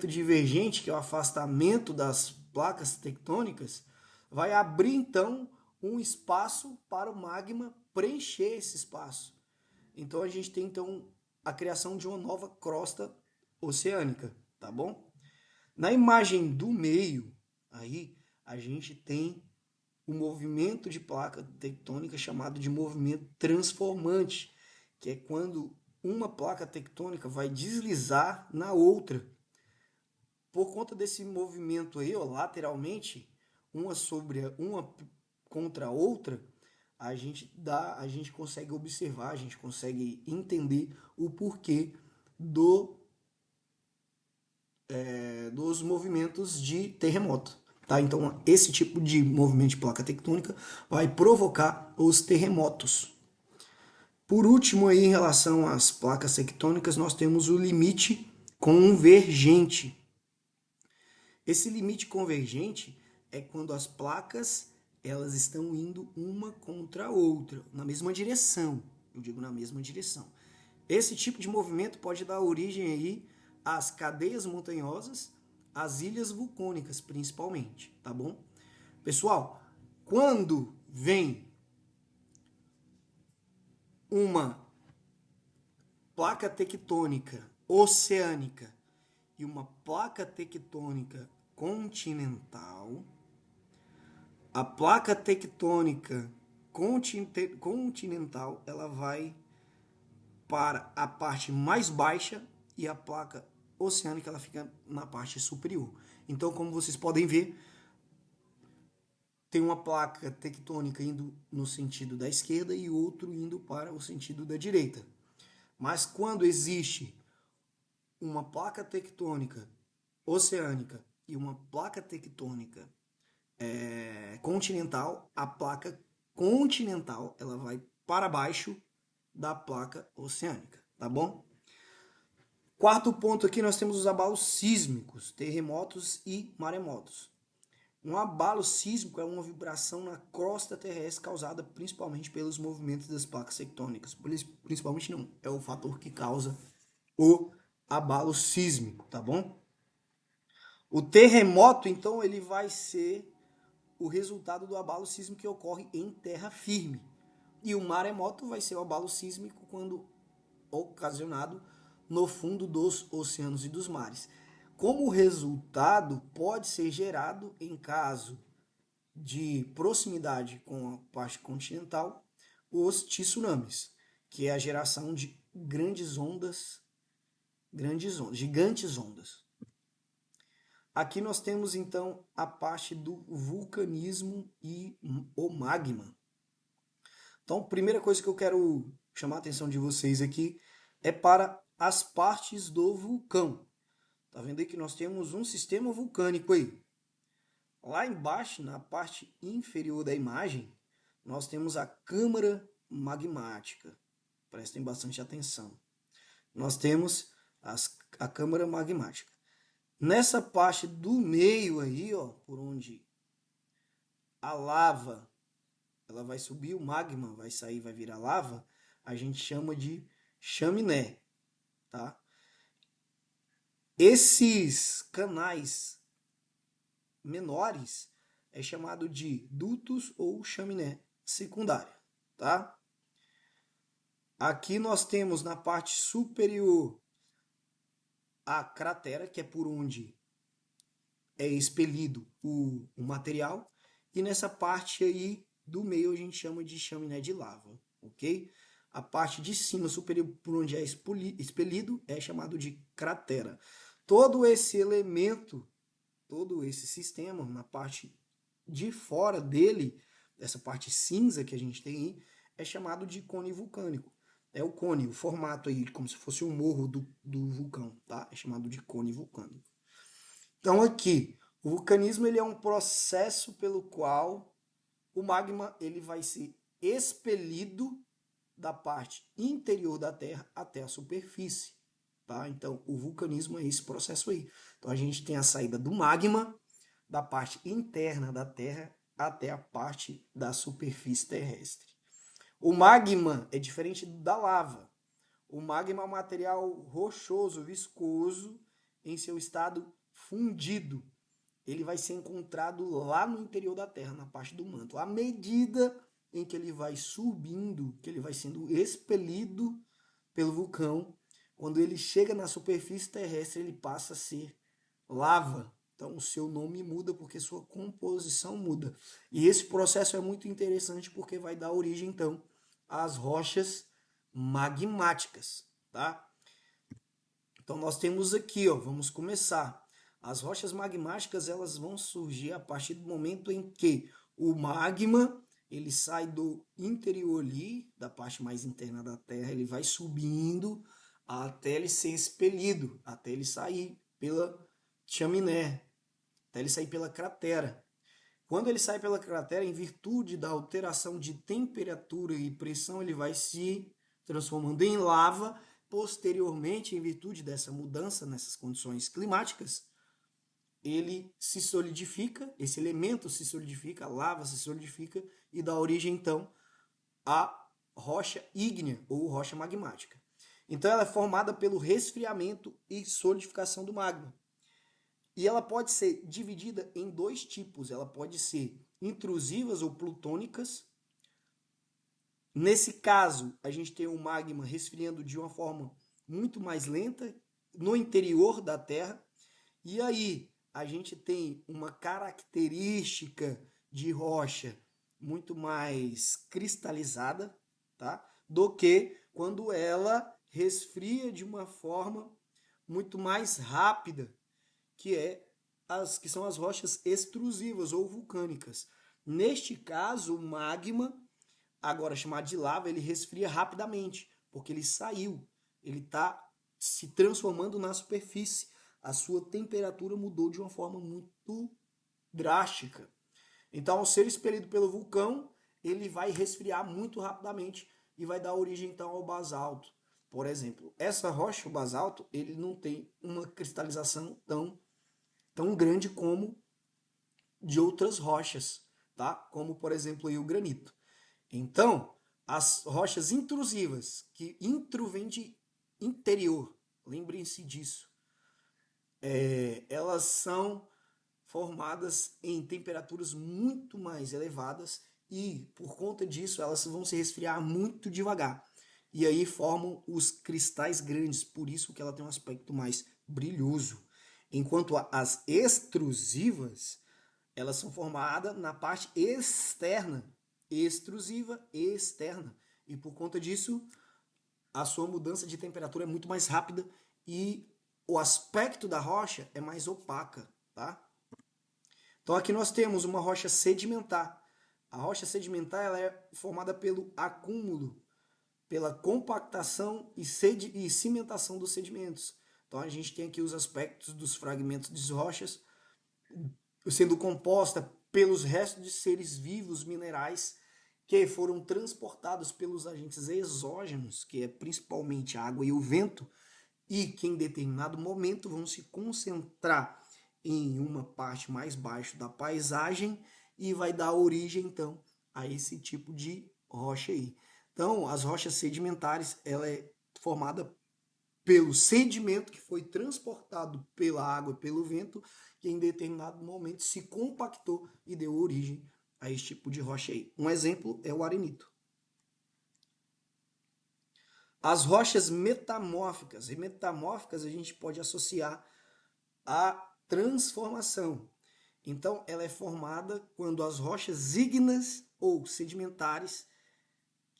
divergente, que é o afastamento das placas tectônicas, vai abrir então um espaço para o magma preencher esse espaço. Então a gente tem então a criação de uma nova crosta oceânica, tá bom? Na imagem do meio, aí a gente tem o movimento de placa tectônica chamado de movimento transformante, que é quando uma placa tectônica vai deslizar na outra. Por conta desse movimento aí, ó, lateralmente, uma contra a outra, a gente consegue observar, a gente consegue entender o porquê dos movimentos de terremoto. Tá? Então, esse tipo de movimento de placa tectônica vai provocar os terremotos. Por último, aí, em relação às placas tectônicas, nós temos o limite convergente. Esse limite convergente é quando as placas elas estão indo uma contra a outra, na mesma direção. Eu digo na mesma direção. Esse tipo de movimento pode dar origem aí às cadeias montanhosas, às ilhas vulcânicas, principalmente, tá bom? Pessoal, quando vem uma placa tectônica oceânica e uma placa tectônica continental, a placa tectônica continental ela vai para a parte mais baixa e a placa oceânica ela fica na parte superior. Então, como vocês podem ver, tem uma placa tectônica indo no sentido da esquerda e outro indo para o sentido da direita. Mas quando existe uma placa tectônica oceânica e uma placa tectônica continental, a placa continental ela vai para baixo da placa oceânica, tá bom? Quarto ponto aqui nós temos os abalos sísmicos, terremotos e maremotos. Um abalo sísmico é uma vibração na crosta terrestre causada principalmente pelos movimentos das placas tectônicas. Principalmente não, é o fator que causa o abalo sísmico, tá bom? O terremoto, então, ele vai ser o resultado do abalo sísmico que ocorre em terra firme. E o maremoto vai ser o abalo sísmico quando ocasionado no fundo dos oceanos e dos mares. Como resultado pode ser gerado em caso de proximidade com a parte continental, os tsunamis, que é a geração de gigantes ondas. Aqui nós temos então a parte do vulcanismo e o magma. Então, a primeira coisa que eu quero chamar a atenção de vocês aqui é para as partes do vulcão. Tá vendo aí que nós temos um sistema vulcânico aí. Lá embaixo, na parte inferior da imagem, nós temos a câmara magmática. Prestem bastante atenção. Nós temos a câmara magmática. Nessa parte do meio aí, ó, por onde a lava ela vai subir, o magma vai sair, vai virar lava, a gente chama de chaminé, tá? Esses canais menores é chamado de dutos ou chaminé secundária, tá? Aqui nós temos na parte superior a cratera, que é por onde é expelido o material, e nessa parte aí do meio a gente chama de chaminé de lava, ok? A parte de cima superior por onde é expelido é chamado de cratera. Todo esse elemento, todo esse sistema, na parte de fora dele, essa parte cinza que a gente tem aí, é chamado de cone vulcânico. É o cone, o formato aí, como se fosse o morro do vulcão, tá? É chamado de cone vulcânico. Então aqui, o vulcanismo ele é um processo pelo qual o magma ele vai ser expelido da parte interior da Terra até a superfície. Tá? Então, o vulcanismo é esse processo aí. Então, a gente tem a saída do magma da parte interna da Terra até a parte da superfície terrestre. O magma é diferente da lava. O magma é um material rochoso, viscoso, em seu estado fundido. Ele vai ser encontrado lá no interior da Terra, na parte do manto. À medida em que ele vai subindo, que ele vai sendo expelido pelo vulcão, quando ele chega na superfície terrestre, ele passa a ser lava. Então, o seu nome muda porque sua composição muda. E esse processo é muito interessante porque vai dar origem, então, às rochas magmáticas, tá? Então, nós temos aqui, ó, vamos começar. As rochas magmáticas, elas vão surgir a partir do momento em que o magma, ele sai do interior ali, da parte mais interna da Terra, ele vai subindo até ele ser expelido, até ele sair pela chaminé, até ele sair pela cratera. Quando ele sai pela cratera, em virtude da alteração de temperatura e pressão, ele vai se transformando em lava. Posteriormente, em virtude dessa mudança nessas condições climáticas, ele se solidifica, esse elemento se solidifica, a lava se solidifica e dá origem, então, à rocha ígnea ou rocha magmática. Então, ela é formada pelo resfriamento e solidificação do magma. E ela pode ser dividida em dois tipos. Ela pode ser intrusivas ou plutônicas. Nesse caso, a gente tem o magma resfriando de uma forma muito mais lenta no interior da Terra. E aí, a gente tem uma característica de rocha muito mais cristalizada, tá? Do que quando ela resfria de uma forma muito mais rápida, que são as rochas extrusivas ou vulcânicas. Neste caso, o magma, agora chamado de lava, ele resfria rapidamente, porque ele saiu, ele está se transformando na superfície. A sua temperatura mudou de uma forma muito drástica. Então, ao ser expelido pelo vulcão, ele vai resfriar muito rapidamente e vai dar origem então ao basalto. Por exemplo, essa rocha, o basalto, ele não tem uma cristalização tão grande como de outras rochas, tá? Como, por exemplo, o granito. Então, as rochas intrusivas, que intro vem de interior, lembrem-se disso, elas são formadas em temperaturas muito mais elevadas e, por conta disso, elas vão se resfriar muito devagar. E aí formam os cristais grandes, por isso que ela tem um aspecto mais brilhoso. Enquanto as extrusivas, elas são formadas na parte externa, extrusiva e externa. E por conta disso, a sua mudança de temperatura é muito mais rápida e o aspecto da rocha é mais opaca, tá? Então aqui nós temos uma rocha sedimentar. A rocha sedimentar ela é formada pelo acúmulo, pela compactação e cimentação dos sedimentos. Então a gente tem aqui os aspectos dos fragmentos de rochas sendo composta pelos restos de seres vivos minerais que foram transportados pelos agentes exógenos, que é principalmente a água e o vento, e que em determinado momento vão se concentrar em uma parte mais baixa da paisagem e vai dar origem então a esse tipo de rocha aí. Então, as rochas sedimentares, ela é formada pelo sedimento que foi transportado pela água e pelo vento, que em determinado momento se compactou e deu origem a esse tipo de rocha aí. Um exemplo é o arenito. As rochas metamórficas. E metamórficas a gente pode associar à transformação. Então, ela é formada quando as rochas ígneas ou sedimentares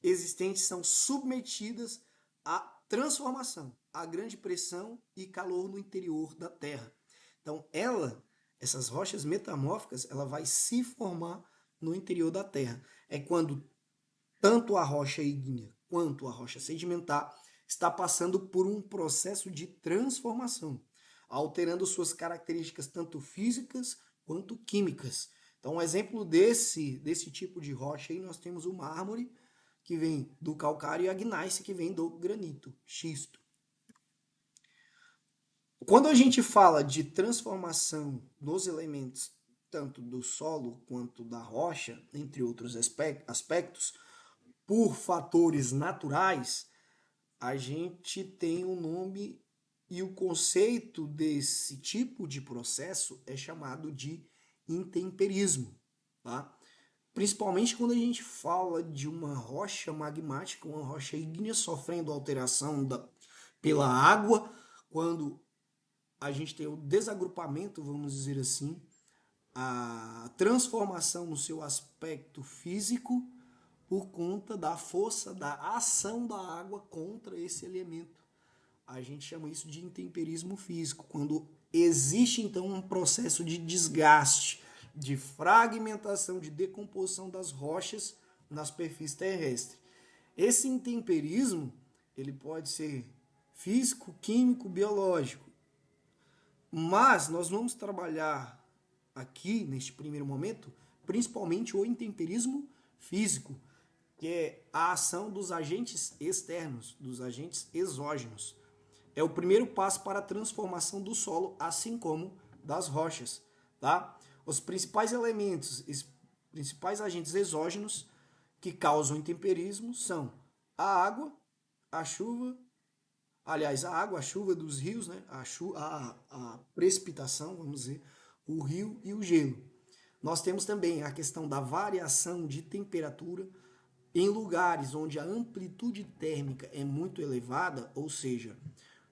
existentes são submetidas à transformação, a grande pressão e calor no interior da Terra. Então, essas rochas metamórficas, ela vai se formar no interior da Terra. É quando tanto a rocha ígnea quanto a rocha sedimentar está passando por um processo de transformação, alterando suas características tanto físicas quanto químicas. Então, um exemplo desse tipo de rocha aí, nós temos o mármore, que vem do calcário, e a gneiss, que vem do granito, xisto. Quando a gente fala de transformação nos elementos, tanto do solo quanto da rocha, entre outros aspectos, por fatores naturais, a gente tem um nome E o conceito desse tipo de processo é chamado de intemperismo, tá? Principalmente quando a gente fala de uma rocha magmática, uma rocha ígnea sofrendo alteração pela água, quando a gente tem o desagrupamento, vamos dizer assim, a transformação no seu aspecto físico por conta da força da ação da água contra esse elemento. A gente chama isso de intemperismo físico, quando existe então um processo de desgaste, de fragmentação, de decomposição das rochas na superfície terrestre. Esse intemperismo, ele pode ser físico, químico, biológico, mas nós vamos trabalhar aqui, neste primeiro momento, principalmente o intemperismo físico, que é a ação dos agentes externos, dos agentes exógenos. É o primeiro passo para a transformação do solo, assim como das rochas, tá? Os principais elementos, os principais agentes exógenos que causam intemperismo são a água, a chuva, aliás, a água, a chuva dos rios, né? A precipitação, vamos dizer, o rio e o gelo. Nós temos também a questão da variação de temperatura em lugares onde a amplitude térmica é muito elevada, ou seja,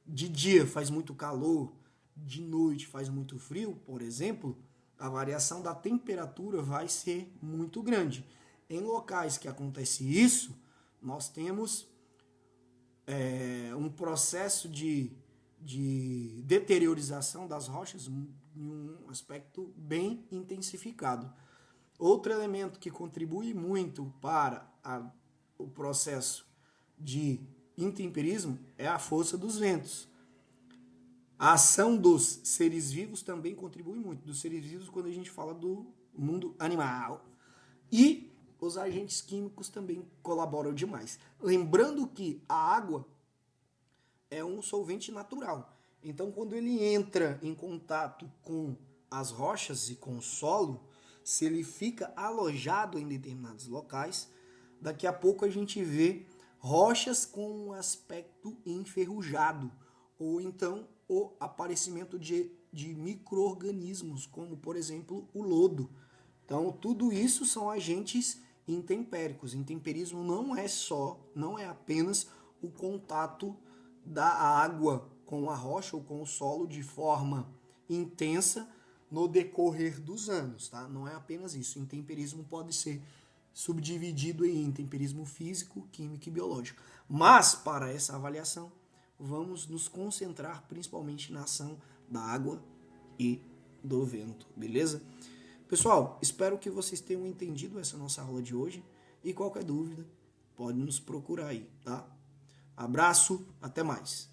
de dia faz muito calor, de noite faz muito frio, por exemplo, a variação da temperatura vai ser muito grande. Em locais que acontece isso, nós temos um processo de deteriorização das rochas em um aspecto bem intensificado. Outro elemento que contribui muito para o processo de intemperismo é a força dos ventos. A ação dos seres vivos também contribui muito. Dos seres vivos quando a gente fala do mundo animal. E os agentes químicos também colaboram demais. Lembrando que a água é um solvente natural. Então, quando ele entra em contato com as rochas e com o solo, se ele fica alojado em determinados locais, daqui a pouco a gente vê rochas com um aspecto enferrujado, ou então o aparecimento de micro-organismos, como por exemplo o lodo. Então, tudo isso são agentes intempéricos. Intemperismo não é apenas o contato da água com a rocha ou com o solo de forma intensa no decorrer dos anos, tá? Não é apenas isso. Intemperismo pode ser subdividido em intemperismo físico, químico e biológico. Mas, para essa avaliação, vamos nos concentrar principalmente na ação da água e do vento, beleza? Pessoal, espero que vocês tenham entendido essa nossa aula de hoje e qualquer dúvida, pode nos procurar aí, tá? Abraço, até mais.